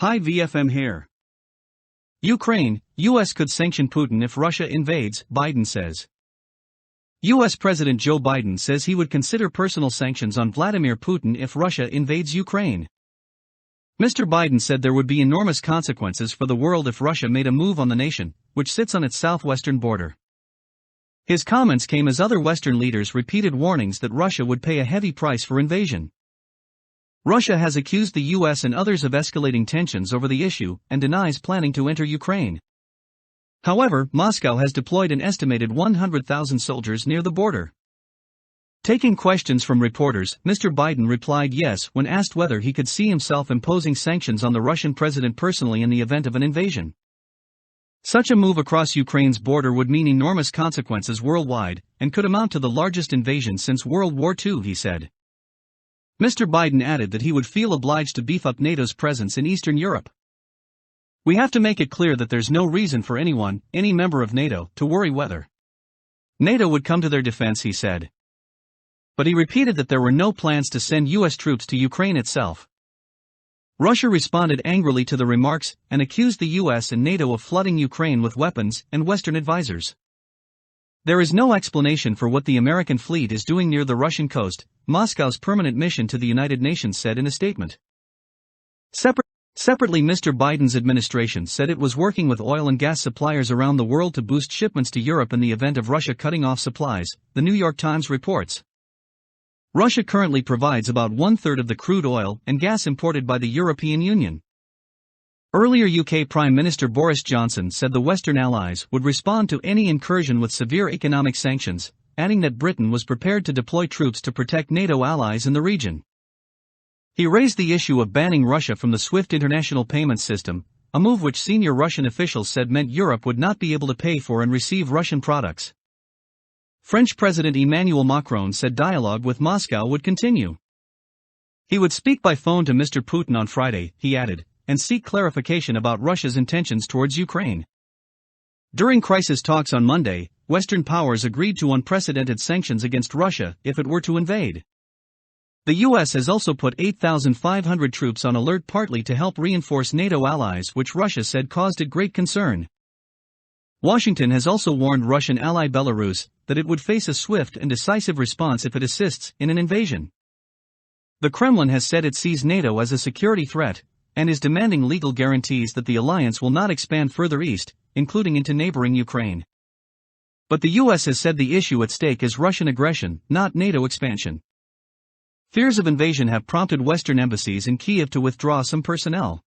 Hi VFM here. Ukraine, US could sanction Putin if Russia invades, Biden says. US President Joe Biden says he would consider personal sanctions on Vladimir Putin if Russia invades Ukraine. Mr. Biden said there would be enormous consequences for the world if Russia made a move on the nation, which sits on its southwestern border. His comments came as other Western leaders repeated warnings that Russia would pay a heavy price for invasion. Russia has accused the US and others of escalating tensions over the issue and denies planning to enter Ukraine. However, Moscow has deployed an estimated 100,000 soldiers near the border. Taking questions from reporters, Mr. Biden replied yes when asked whether he could see himself imposing sanctions on the Russian president personally in the event of an invasion. Such a move across Ukraine's border would mean enormous consequences worldwide and could amount to the largest invasion since World War II, he said. Mr. Biden added that he would feel obliged to beef up NATO's presence in Eastern Europe. We have to make it clear that there's no reason for anyone, any member of NATO, to worry whether NATO would come to their defense, he said. But he repeated that there were no plans to send US troops to Ukraine itself. Russia responded angrily to the remarks and accused the US and NATO of flooding Ukraine with weapons and Western advisors. There is no explanation for what the American fleet is doing near the Russian coast, Moscow's permanent mission to the United Nations said in a statement. Separately, Mr. Biden's administration said it was working with oil and gas suppliers around the world to boost shipments to Europe in the event of Russia cutting off supplies, the New York Times reports. Russia currently provides about one-third of the crude oil and gas imported by the European Union. Earlier, UK Prime Minister Boris Johnson said the Western allies would respond to any incursion with severe economic sanctions, adding that Britain was prepared to deploy troops to protect NATO allies in the region. He raised the issue of banning Russia from the SWIFT international payment system, a move which senior Russian officials said meant Europe would not be able to pay for and receive Russian products. French President Emmanuel Macron said dialogue with Moscow would continue. He would speak by phone to Mr. Putin on Friday, he added, and seek clarification about Russia's intentions towards Ukraine. During crisis talks on Monday, Western powers agreed to unprecedented sanctions against Russia if it were to invade. The US has also put 8,500 troops on alert, partly to help reinforce NATO allies, which Russia said caused it great concern. Washington has also warned Russian ally Belarus that it would face a swift and decisive response if it assists in an invasion. The Kremlin has said it sees NATO as a security threat and is demanding legal guarantees that the alliance will not expand further east, including into neighboring Ukraine. But the US has said the issue at stake is Russian aggression, not NATO expansion. Fears of invasion have prompted Western embassies in Kyiv to withdraw some personnel.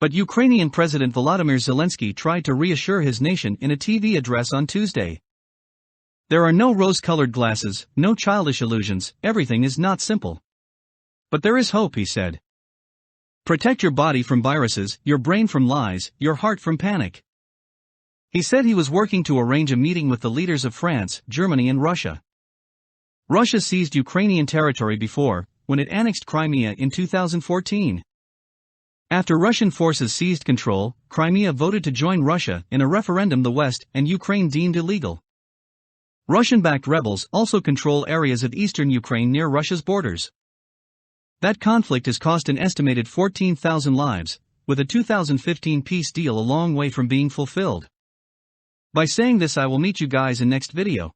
But Ukrainian President Volodymyr Zelensky tried to reassure his nation in a TV address on Tuesday. There are no rose-colored glasses, no childish illusions, everything is not simple. But there is hope, he said. Protect your body from viruses, your brain from lies, your heart from panic. He said he was working to arrange a meeting with the leaders of France, Germany and Russia. Russia seized Ukrainian territory before, when it annexed Crimea in 2014. After Russian forces seized control, Crimea voted to join Russia in a referendum the West and Ukraine deemed illegal. Russian-backed rebels also control areas of eastern Ukraine near Russia's borders. That conflict has cost an estimated 14,000 lives, with a 2015 peace deal a long way from being fulfilled. By saying this, I will meet you guys in next video.